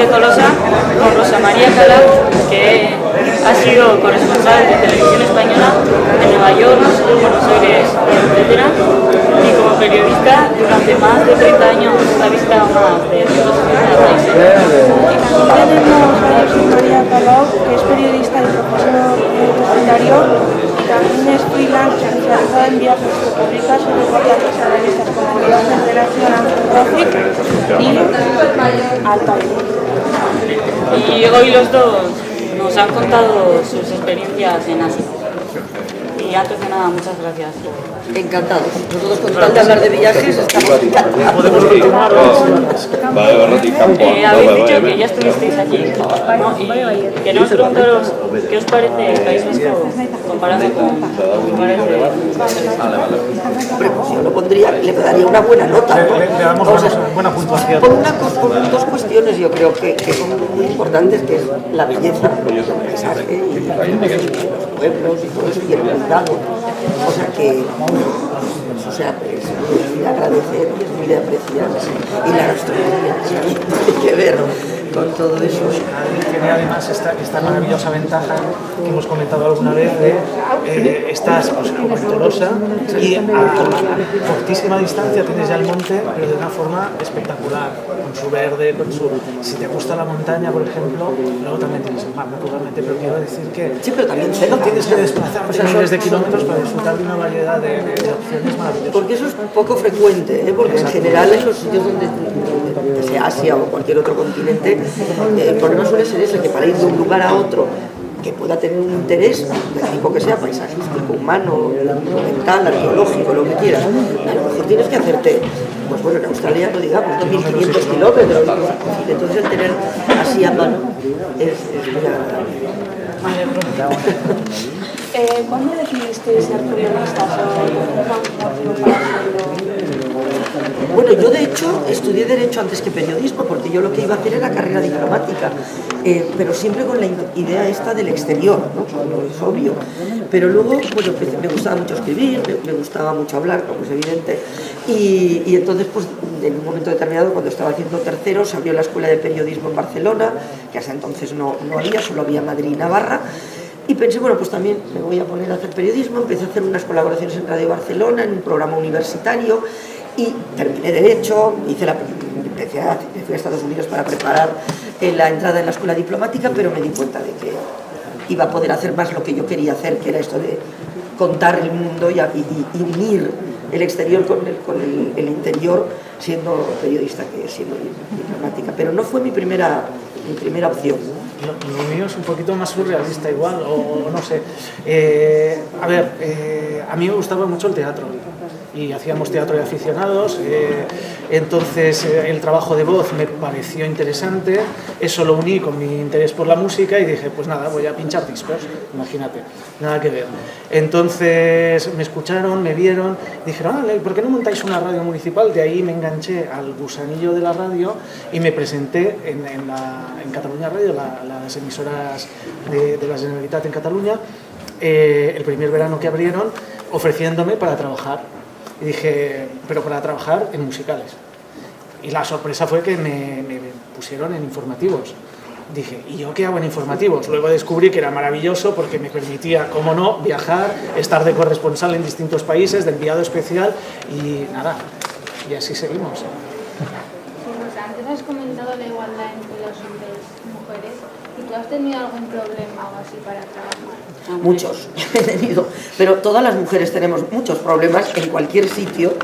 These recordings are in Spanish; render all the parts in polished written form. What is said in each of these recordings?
de Tolosa con Rosa María Calaf, que ha sido corresponsal de Televisión Española en Nueva York, Buenos Aires, etc. Y como periodista durante más de 30 años ha visitado más de 160 países. Tenemos a Rosa María Calaf, que es periodista y profesor universitario, y también es freelance especializada en viajes, que publica sus reportajes a revistas como Viajes de National Geographic y Al País. Y hoy los dos nos han contado sus experiencias en Asia. Y antes de nada, muchas gracias. Encantados. Nosotros con tal de hablar de viajes estamos encantados. Podemos continuar. Habéis dicho que ya estuvisteis allí, ¿no? Y queremos preguntaros qué os parece el País Vasco comparado con lugares de... Hombre, pues yo lo pondría, le daría una buena nota, ¿no? Le damos buena puntuación. Por dos cuestiones yo creo que son muy importantes, que es la belleza, el paisaje y los pueblos y todo eso, y el cuidado. O sea que, es muy de agradecer y es muy de apreciar. Y la gastronomía, hay que ver con todo eso. Tiene además esta maravillosa ventaja que hemos comentado alguna vez de estás como en Tolosa y a cortísima distancia tienes ya el monte, pero de una forma espectacular, con su verde, con su... Si te gusta la montaña, por ejemplo, luego también tienes el mar, naturalmente, pero quiero decir que sí, pero también no tienes que desplazarte miles de kilómetros para disfrutar de una variedad de opciones maravillosas. Porque eso es poco frecuente, ¿eh? Porque en general en los sitios donde sea Asia o cualquier otro continente, el problema suele ser ese, que para ir de un lugar a otro que pueda tener un interés del tipo que sea, paisajístico, humano, mental, arqueológico, lo que quieras, a lo mejor tienes que hacerte, pues bueno, en Australia no digamos, 2.500 kilómetros, entonces el tener así a mano es muy agradable. ¿Cuándo decidisteis ser periodistas o para hacerlo? Bueno, yo de hecho estudié Derecho antes que Periodismo, porque yo lo que iba a hacer era carrera diplomática, pero siempre con la idea esta del exterior, ¿no? Es obvio. Pero luego, bueno, me gustaba mucho escribir, me gustaba mucho hablar, como es evidente, y entonces, pues, en un momento determinado, cuando estaba haciendo tercero, se abrió la Escuela de Periodismo en Barcelona, que hasta entonces no había, solo había Madrid y Navarra. Y pensé, bueno, pues también me voy a poner a hacer periodismo. Empecé a hacer unas colaboraciones en Radio Barcelona, en un programa universitario, y terminé Derecho, me fui a Estados Unidos para preparar la entrada en la escuela diplomática, pero me di cuenta de que iba a poder hacer más lo que yo quería hacer, que era esto de contar el mundo y unir el exterior con el interior, siendo periodista que siendo diplomática. Pero no fue mi primera opción. Lo mío es un poquito más surrealista igual, o no sé. A mí me gustaba mucho el teatro y hacíamos teatro de aficionados, entonces el trabajo de voz me pareció interesante, eso lo uní con mi interés por la música y dije, pues nada, voy a pinchar discos, imagínate, nada que ver. Entonces me escucharon, me vieron, dijeron, ¿por qué no montáis una radio municipal? De ahí me enganché al gusanillo de la radio y me presenté en Catalunya Radio, las emisoras de la Generalitat en Cataluña, el primer verano que abrieron, ofreciéndome para trabajar. Y dije, pero para trabajar en musicales. Y la sorpresa fue que me pusieron en informativos. Dije, ¿y yo qué hago en informativos? Luego descubrí que era maravilloso porque me permitía, cómo no, viajar, estar de corresponsal en distintos países, de enviado especial y nada, y así seguimos. Antes has comentado la igualdad entre los hombres y mujeres. ¿Y tú has tenido algún problema o así para trabajar? Muchos he tenido, pero todas las mujeres tenemos muchos problemas en cualquier sitio,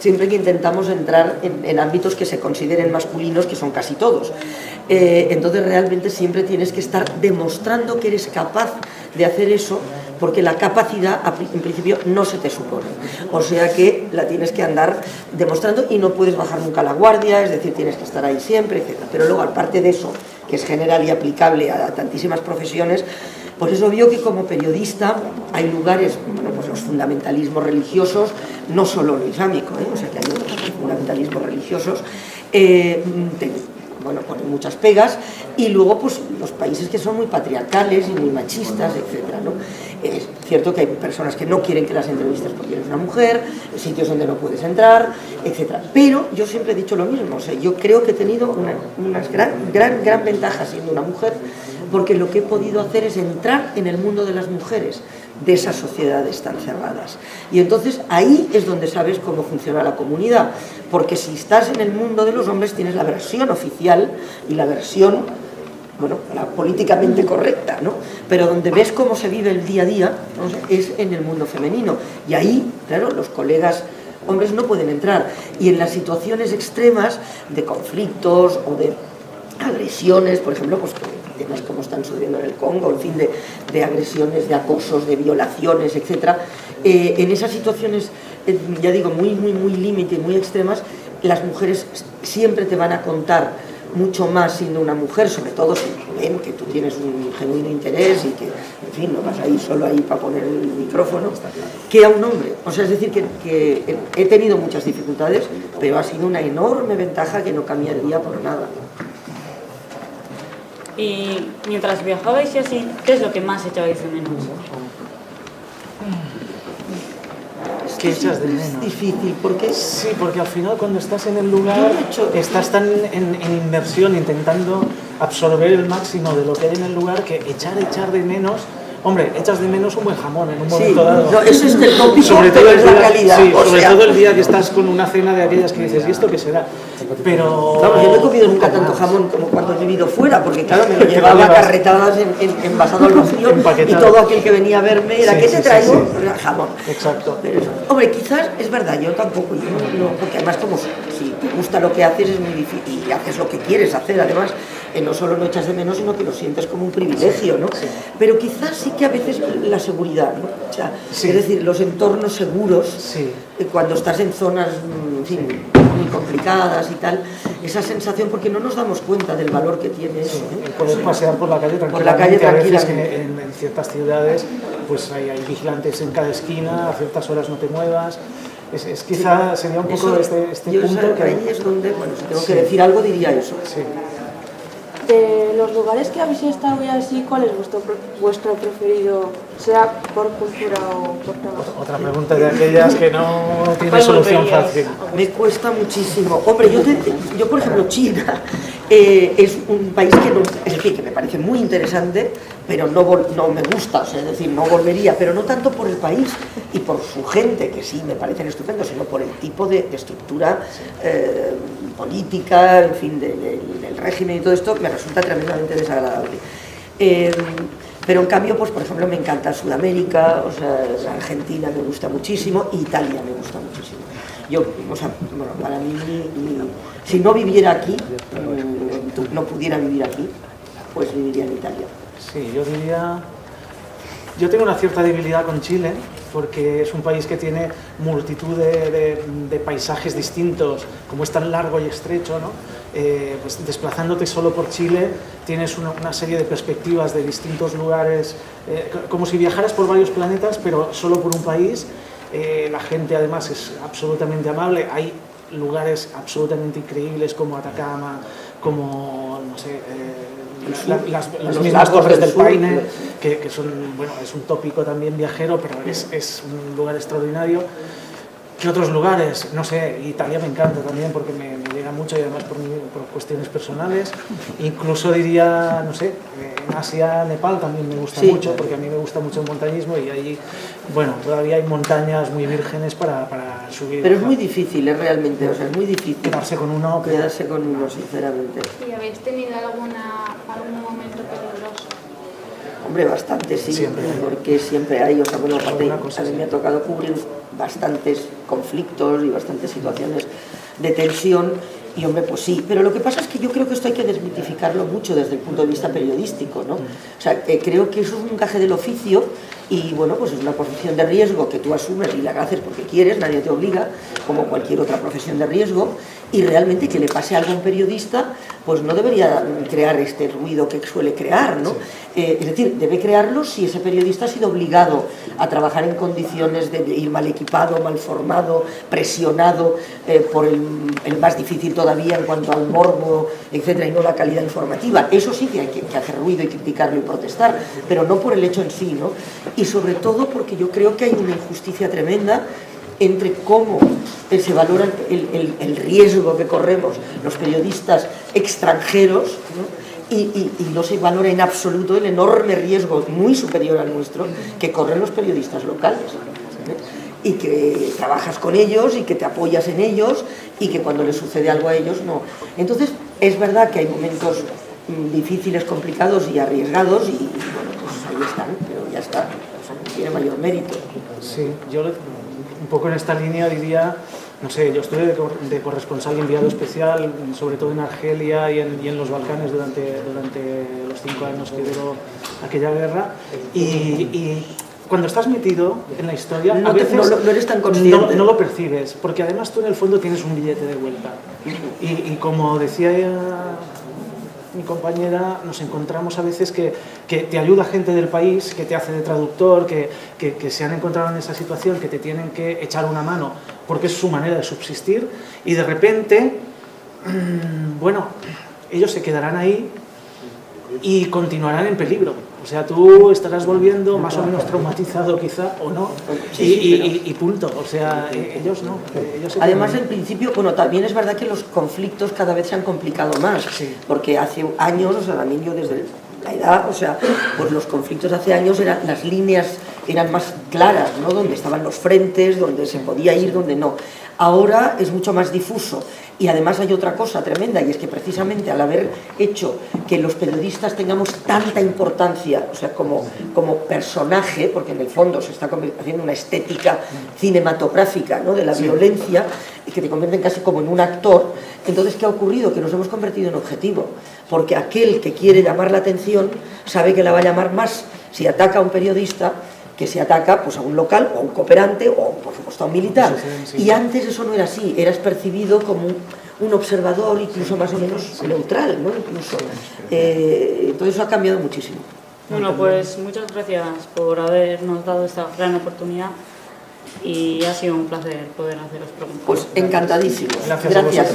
siempre que intentamos entrar en ámbitos que se consideren masculinos, que son casi todos. Entonces realmente siempre tienes que estar demostrando que eres capaz de hacer eso, porque la capacidad en principio no se te supone, o sea que la tienes que andar demostrando y no puedes bajar nunca la guardia, es decir, tienes que estar ahí siempre, etc. Pero luego, aparte de eso, que es general y aplicable a tantísimas profesiones, pues es obvio que como periodista hay lugares, bueno, pues los fundamentalismos religiosos, no solo lo islámico, o sea que hay otros fundamentalismos religiosos, bueno, ponen muchas pegas, Y luego, pues, los países que son muy patriarcales y muy machistas, etcétera, ¿no? Es cierto que hay personas que no quieren que las entrevistes porque eres una mujer, sitios donde no puedes entrar, etcétera. Pero yo siempre he dicho lo mismo, o sea, yo creo que he tenido unas gran ventaja siendo una mujer, porque lo que he podido hacer es entrar en el mundo de las mujeres, de esas sociedades tan cerradas. Y entonces ahí es donde sabes cómo funciona la comunidad, porque si estás en el mundo de los hombres tienes la versión oficial y la versión, bueno, la políticamente correcta, ¿no? Pero donde ves cómo se vive el día a día, ¿no? Es en el mundo femenino. Y ahí, claro, los colegas hombres no pueden entrar. Y en las situaciones extremas de conflictos o de agresiones, por ejemplo, pues temas como están sucediendo en el Congo, en fin, de agresiones, de acosos, de violaciones, etcétera, en esas situaciones, ya digo, muy límite, muy extremas, las mujeres siempre te van a contar mucho más siendo una mujer, sobre todo si ven que tú tienes un genuino interés y que, en fin, no vas a ir solo ahí para poner el micrófono, que a un hombre. O sea, es decir, que he tenido muchas dificultades, pero ha sido una enorme ventaja que no cambiaría por nada. Y mientras viajabais y así, ¿qué es lo que más echabais de menos? ¿Qué echas de menos? Es difícil, porque... Sí, porque al final cuando estás en el lugar estás tan en inmersión intentando absorber el máximo de lo que hay en el lugar que echar de menos... Hombre, echas de menos un buen jamón en un momento dado. No, eso es el tópico, sobre todo es la realidad. Sí, sobre todo el día que estás con una cena de aquellas que dices, ¿y esto qué será? Pero... Vamos, yo no he comido nunca tanto jamón como cuando he vivido fuera, porque claro, me lo llevaba carretadas envasado al vacío y todo aquel que venía a verme era, ¿qué te traigo? Sí. Jamón. Exacto. Pero, hombre, quizás es verdad, yo tampoco, porque además como si te gusta lo que haces es muy difícil y haces lo que quieres hacer, además no solo lo echas de menos, sino que lo sientes como un privilegio, ¿no? Sí. Pero quizás sí que a veces la seguridad, ¿no? O sea, es decir, los entornos seguros, cuando estás en zonas, en fin, muy complicadas y tal, esa sensación, porque no nos damos cuenta del valor que tiene eso, ¿no? Puedes pasear por la calle tranquilamente, a veces que en ciertas ciudades pues hay vigilantes en cada esquina, a ciertas horas no te muevas. Es quizá sería un poco este punto que... Ahí es donde, bueno, si tengo que decir algo diría eso. Sí. De los lugares que habéis estado y así, ¿cuál es vuestro preferido? Sea por cultura o por trabajo. Otra pregunta de aquellas que no tiene solución fácil. Me cuesta muchísimo. Hombre, yo por ejemplo, China es un país que me parece muy interesante, pero no me gusta, o sea, es decir, no volvería, pero no tanto por el país y por su gente, que sí me parecen estupendos, sino por el tipo de estructura política, en fin, del régimen y todo esto, me resulta tremendamente desagradable. Pero en cambio, pues por ejemplo, me encanta Sudamérica, o sea, Argentina me gusta muchísimo, Italia me gusta muchísimo. Yo, o sea, bueno, para mí, si no viviera aquí, no pudiera vivir aquí, pues viviría en Italia. Sí, yo diría... Yo tengo una cierta debilidad con Chile, porque es un país que tiene multitud de paisajes distintos, como es tan largo y estrecho, ¿no? Pues desplazándote solo por Chile tienes una serie de perspectivas de distintos lugares, como si viajaras por varios planetas, pero solo por un país. La gente además es absolutamente amable, hay lugares absolutamente increíbles como Atacama, como, no sé... las mismas Torres del Paine, que son, bueno, es un tópico también viajero, pero es un lugar extraordinario. ¿Qué otros lugares? No sé, Italia me encanta también porque me llega mucho y además por cuestiones personales. Incluso diría, no sé, en Asia, Nepal también me gusta mucho, porque a mí me gusta mucho el montañismo y allí, bueno, todavía hay montañas muy vírgenes para subir. Pero es muy difícil, realmente, o sea, es muy difícil. Quedarse con uno, sinceramente. ¿Y habéis tenido algún momento peligroso? Hombre, bastante, sí, porque siempre hay, o sea, bueno, aparte, a mí me ha tocado cubrir bastantes conflictos y bastantes situaciones de tensión, y hombre, pues sí, pero lo que pasa es que yo creo que esto hay que desmitificarlo mucho desde el punto de vista periodístico, ¿no? O sea, creo que eso es un gaje del oficio Y bueno, pues es una posición de riesgo que tú asumes y la haces porque quieres, nadie te obliga, como cualquier otra profesión de riesgo, y realmente que le pase algo a un periodista, pues no debería crear este ruido que suele crear, ¿no? Es decir, debe crearlo si ese periodista ha sido obligado a trabajar en condiciones de ir mal equipado, mal formado, presionado por el más difícil todavía en cuanto al morbo, etcétera, y no la calidad informativa. Eso sí que hay que hacer ruido y criticarlo y protestar, pero no por el hecho en sí, ¿no? Y sobre todo porque yo creo que hay una injusticia tremenda entre cómo se valora el riesgo que corremos los periodistas extranjeros, ¿no? Y no se valora en absoluto el enorme riesgo, muy superior al nuestro, que corren los periodistas locales, ¿sabes? Y que trabajas con ellos y que te apoyas en ellos y que cuando les sucede algo a ellos no. Entonces es verdad que hay momentos difíciles, complicados y arriesgados y bueno, pues ahí están, pero ya está, o sea, no tiene mayor mérito. Sí, yo un poco en esta línea diría, no sé, yo estuve de corresponsal y enviado especial, sobre todo en Argelia y en los Balcanes durante los 5 años que duró aquella guerra, y cuando estás metido en la historia, a veces no eres tan consciente. No lo percibes, porque además tú en el fondo tienes un billete de vuelta. Y como decía mi compañera, nos encontramos a veces que te ayuda gente del país, que te hace de traductor, que se han encontrado en esa situación, que te tienen que echar una mano, porque es su manera de subsistir, y de repente, bueno, ellos se quedarán ahí y continuarán en peligro. O sea, tú estarás volviendo más o menos traumatizado quizá, o no, y punto. O sea, ellos no. Además, en principio, bueno, también es verdad que los conflictos cada vez se han complicado más, sí. Porque hace años, o sea, también yo desde la edad, o sea, pues los conflictos hace años las líneas eran más claras, ¿no? Donde estaban los frentes, donde se podía ir, donde no. Ahora es mucho más difuso. Y además hay otra cosa tremenda, y es que precisamente al haber hecho que los periodistas tengamos tanta importancia, o sea, como personaje, porque en el fondo se está haciendo una estética cinematográfica, ¿no? De la violencia, y que te convierten casi como en un actor, entonces ¿qué ha ocurrido? Que nos hemos convertido en objetivo, porque aquel que quiere llamar la atención sabe que la va a llamar más si ataca a un periodista que se ataca pues, a un local o a un cooperante o por supuesto a un militar. Sí. Y antes eso no era así, eras percibido como un observador incluso más o menos neutral, ¿no? Incluso. Entonces eso ha cambiado muchísimo. Bueno, pues muchas gracias por habernos dado esta gran oportunidad y ha sido un placer poder haceros preguntas. Pues encantadísimo. Gracias.